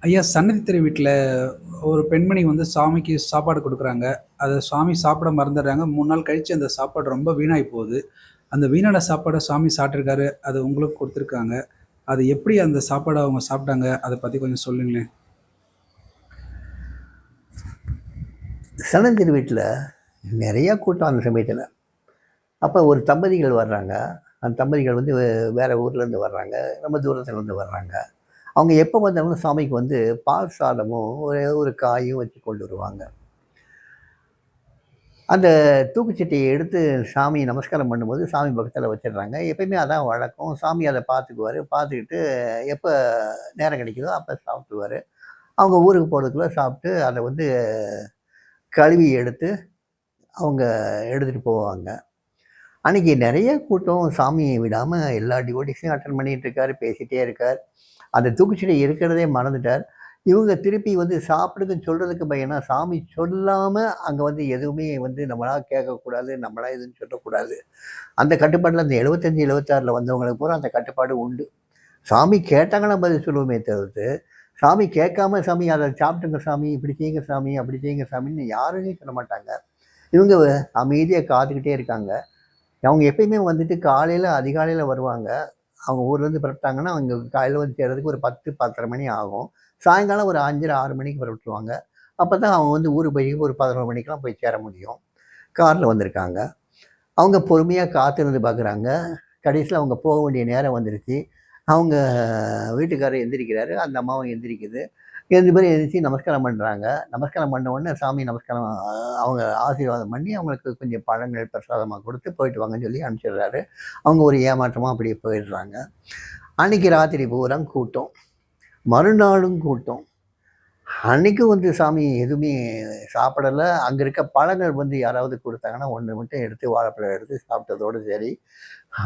ஐயா, சன்னதி தெரு வீட்ல ஒரு பெண்மணி வந்து சாமிக்கு சாப்பாடு குடுக்குறாங்க. அத சாமி சாப்பிட மறந்துடுறாங்க. 3 நாள் கழிச்சு அந்த சாப்பாடு ரொம்ப வீணாயி போகுது. அந்த வீணான சாப்பாட சாமி சாப்ட்டுருக்காரு. அது உங்களுக்கு குடுத்துருக்காங்க. அது எப்படி அந்த சாப்பாட அவங்க சாப்ட்டாங்க? அத பத்தி கொஞ்சம் சொல்லுங்களேன். சனந்திரு வீட்டில் நிறையா கூட்டம் அந்த சமயத்தில். அப்போ ஒரு தம்பதிகள் வர்றாங்க. அந்த தம்பதிகள் வந்து வேறு ஊர்லேருந்து வர்றாங்க, ரொம்ப தூரத்துலேருந்து வர்றாங்க. அவங்க எப்போ வந்தாலும் சாமிக்கு வந்து பால் சாதமும் ஒரே ஒரு காயும் வச்சு கொண்டு வருவாங்க. அந்த தூக்குச்சட்டியை எடுத்து சாமி நமஸ்காரம் பண்ணும்போது சாமி பக்கத்தில் வச்சிடுறாங்க. எப்பயுமே அதான் வழக்கம். சாமி அதை பார்த்துக்குவார். பார்த்துக்கிட்டு எப்போ நேரம் கிடைக்குதோ அப்போ சாப்பிடுவார். அவங்க ஊருக்கு போகிறதுக்குள்ளே சாப்பிட்டு அதை வந்து கழுவி எடுத்து அவங்க எடுத்துகிட்டு போவாங்க. அன்றைக்கி நிறைய கூட்டம் சாமியை விடாமல் எல்லா டிவோட்டிஸையும் அட்டன் பண்ணிகிட்டு இருக்கார், பேசிகிட்டே இருக்கார். அந்த தூக்குச்சட்டி இருக்கிறதே மறந்துட்டார். இவங்க திருப்பி வந்து சாப்பிடுங்கன்னு சொல்கிறதுக்கு பையனா சாமி சொல்லாமல் அங்கே வந்து எதுவுமே வந்து நம்மளால் கேட்கக்கூடாது, நம்மளால் எதுவும் சொல்லக்கூடாது. அந்த கட்டுப்பாட்டில் அந்த 75, 76 வந்தவங்களுக்கு பூரா அந்த கட்டுப்பாடு உண்டு. சாமி கேட்டாங்கன்னா பதில் சொல்லுவோமே தவிர்த்து, சாமி கேட்காம சாமி அதை சாப்பிட்டுங்க சாமி, இப்படி செய்யுங்க சாமி, அப்படி செய்யுங்க சாமின்னு யாருமே சொல்ல மாட்டாங்க. இவங்க அமைதியாக காத்துக்கிட்டே இருக்காங்க. அவங்க எப்பயுமே வந்துட்டு காலையில் அதிகாலையில் வருவாங்க. அவங்க ஊர்லேருந்து புறப்பட்டாங்கன்னா அவங்க காலையில் வந்து சேர்றதுக்கு ஒரு 10, 10:30 மணி ஆகும். சாயங்காலம் ஒரு 5:30, 6 மணிக்கு புறப்பட்டுருவாங்க. அப்போ தான் அவங்க வந்து ஊருக்கு போய் ஒரு 11 மணிக்கெலாம் போய் சேர முடியும். காரில் வந்திருக்காங்க. அவங்க பொறுமையாக காத்திருந்து பார்க்குறாங்க. கடைசியில் அவங்க போக வேண்டிய நேரம் வந்துருச்சு. அவங்க வீட்டுக்காரர் எந்திரிக்கிறாரு, அந்த அம்மாவும் எந்திரிக்குது. 2 பேரும் எந்திரிச்சு நமஸ்காரம் பண்ணுறாங்க. நமஸ்காரம் பண்ண உடனே சாமி நமஸ்காரம் அவங்க ஆசீர்வாதம் பண்ணி அவங்களுக்கு கொஞ்சம் பழங்கள் பிரசாதமாக கொடுத்து போயிட்டு வாங்கன்னு சொல்லி அனுப்பிச்சிடுறாரு. அவங்க ஒரு ஏமாற்றமாக அப்படியே போயிடுறாங்க. அன்றைக்கி ராத்திரி பூரா கூட்டம், மறுநாளும் கூட்டம். அன்றைக்கும் வந்து சாமி எதுவுமே சாப்பிடலை. அங்கே இருக்க பழங்கள் வந்து யாராவது கொடுத்தாங்கன்னா ஒன்று மட்டும் எடுத்து வாழைப்பழம் எடுத்து சாப்பிட்டதோடு சரி.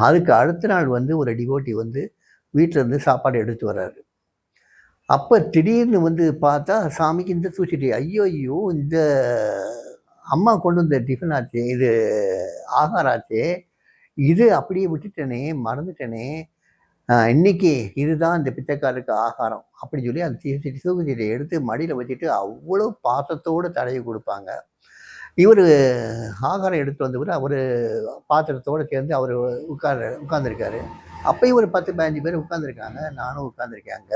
அதுக்கு அடுத்த நாள் வந்து ஒரு டிவோட்டி வந்து வீட்டிலேருந்து சாப்பாடு எடுத்து வர்றாரு. அப்போ திடீர்னு வந்து பார்த்தா சாமிக்கு இந்த தூச்சிட்டி, ஐயோ இந்த அம்மா கொண்டு வந்த டிஃபன் ஆச்சு, இது ஆகாரம் ஆச்சு, இது அப்படியே விட்டுட்டேனே, மறந்துட்டேனே, இன்னைக்கு இதுதான் இந்த பிச்சைக்காரருக்கு ஆகாரம் அப்படின்னு சொல்லி அந்த தூக்குச்சட்டியை எடுத்து மடியில் வச்சுட்டு அவ்வளோ பாசத்தோடு தடவி கொடுப்பாங்க. இவர் ஆகாரம் எடுத்து வந்தவர் அவர் பாத்திரத்தோடு சேர்ந்து அவர் உட்கார்ந்துருக்காரு. அப்பயும் ஒரு 10, 15 பேர் உட்காந்துருக்காங்க. நானும் உட்காந்துருக்கேங்க.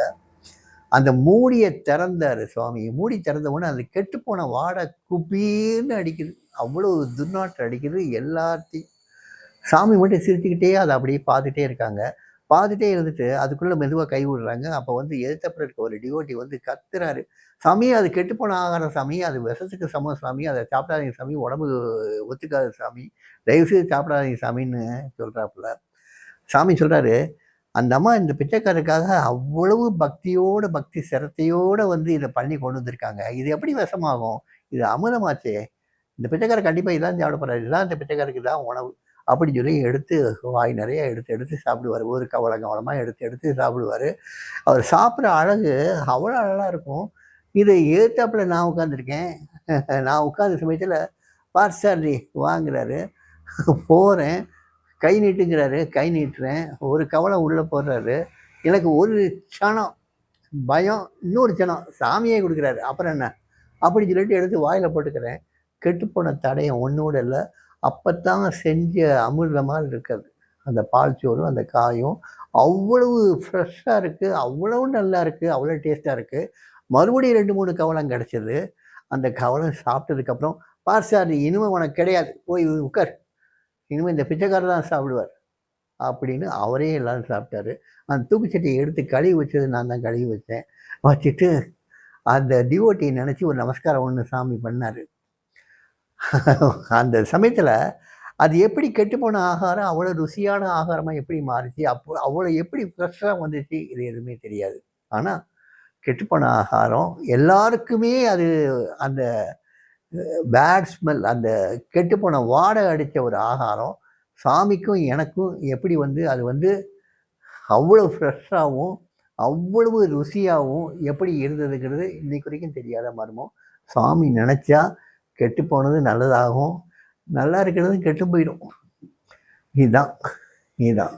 அந்த மூடியை திறந்தார் சுவாமி. மூடி திறந்த உடனே அந்த கெட்டுப்போன வாடை குப்பீர்னு அடிக்குது. அவ்வளோ துர்நாற்றம் அடிக்குது எல்லாத்தையும். சாமி மட்டும் சிரிச்சுக்கிட்டே அதை அப்படியே பார்த்துட்டே இருக்காங்க. பார்த்துட்டே இருந்துட்டு அதுக்குள்ளே மெதுவாக கை விடுறாங்க. அப்போ வந்து எதிர்த்தப்புறம் இருக்க ஒரு டிவோட்டி வந்து கத்துறாரு, சாமி அது கெட்டுப்போன ஆகாரம் சாமி, அது விஷத்துக்கு சமம் சாமி, அதை சாப்பிடாதீங்க சாமி, உடம்பு ஒத்துக்காது சாமி, தயவுசெய்து சாப்பிடாதீங்க சாமின்னு சொல்கிறாப்புல. சாமி சொல்கிறாரு, அந்த அம்மா இந்த பிச்சைக்காரருக்காக அவ்வளவு பக்தியோட பக்தி சிரத்தையோடு வந்து இதை பண்ணி கொண்டு வந்திருக்காங்க. இது எப்படி விஷமாகும்? இது அமுதமாச்சே. இந்த பிச்சைக்காரர் கண்டிப்பாக இதான் சாப்பிட போகிறாரு, இதுதான் இந்த பிச்சைக்காரருக்கு தான் உணவு அப்படின்னு சொல்லி எடுத்து வாய் நிறைய எடுத்து எடுத்து சாப்பிடுவார். ஒரு கவலமாக எடுத்து எடுத்து சாப்பிடுவார். அவர் சாப்பிட்ற அழகு அவ்வளோ அழகாக இருக்கும். இதை ஏத்தாப்புல நான் உட்காந்துருக்கேன். நான் உட்காந்த சமயத்தில் பார்சாரி வாங்குறாரு. போகிறேன், கை நீட்டுங்கிறாரு, கை நீட்டுறேன். ஒரு கவலம் உள்ளே போடுறாரு. எனக்கு ஒரு க்ஷணம் பயம், இன்னொரு க்ஷணம் சாமியே கொடுக்குறாரு, அப்புறம் என்ன அப்படின்னு சொல்லிட்டு எடுத்து வாயில் போட்டுக்கிறேன். கெட்டுப்போன தடயம் ஒன்றோட இல்லை. அப்போத்தான் செஞ்ச அமிர்தமாக இருக்காது அந்த பால் சோறும் அந்த காயும். அவ்வளவு ஃப்ரெஷ்ஷாக இருக்குது, அவ்வளவு நல்லா இருக்குது, அவ்வளோ டேஸ்ட்டாக இருக்குது. மறுபடியும் 2, 3 கவலம் கிடச்சிது. அந்த கவலம் சாப்பிட்டதுக்கப்புறம், பார்சாரி இனிமே உனக்கு கிடையாது, போய் உட்கார், இனிமேல் இந்த பிச்சைக்காரர் தான் சாப்பிடுவார் அப்படின்னு அவரே எல்லோரும் சாப்பிட்டாரு. அந்த தூக்குச்சட்டியை எடுத்து கழுவி வச்சது நான் தான் கழுவி வச்சேன். வச்சுட்டு அந்த டிவோட்டியை நினச்சி ஒரு நமஸ்காரம் ஒன்று சாமி பண்ணார். அந்த சமயத்தில் அது எப்படி கெட்டுப்போன ஆகாரம் அவ்வளோ ருசியான ஆகாரமாக எப்படி மாறிச்சு, அப்போ அவ்வளோ எப்படி ஃப்ரெஷ்ஷாக வந்துச்சு, இது எதுவுமே தெரியாது. ஆனால் கெட்டுப்போன ஆகாரம் எல்லாருக்குமே அது அந்த பேட் ஸ்மெல், அந்த கெட்டுப்போன வாடை அடித்த ஒரு ஆகாரம் சாமிக்கும் எனக்கும் எப்படி வந்து அது வந்து அவ்வளோ ஃப்ரெஷ்ஷாகவும் அவ்வளவு ருசியாகவும் எப்படி இருந்ததுங்கிறது இன்றைக்கு வரைக்கும் தெரியாத மர்மம். சாமி நினச்சா கெட்டு போனது நல்லதாகும், நல்லா இருக்கிறது கெட்டு போயிடும். இதுதான் இதுதான்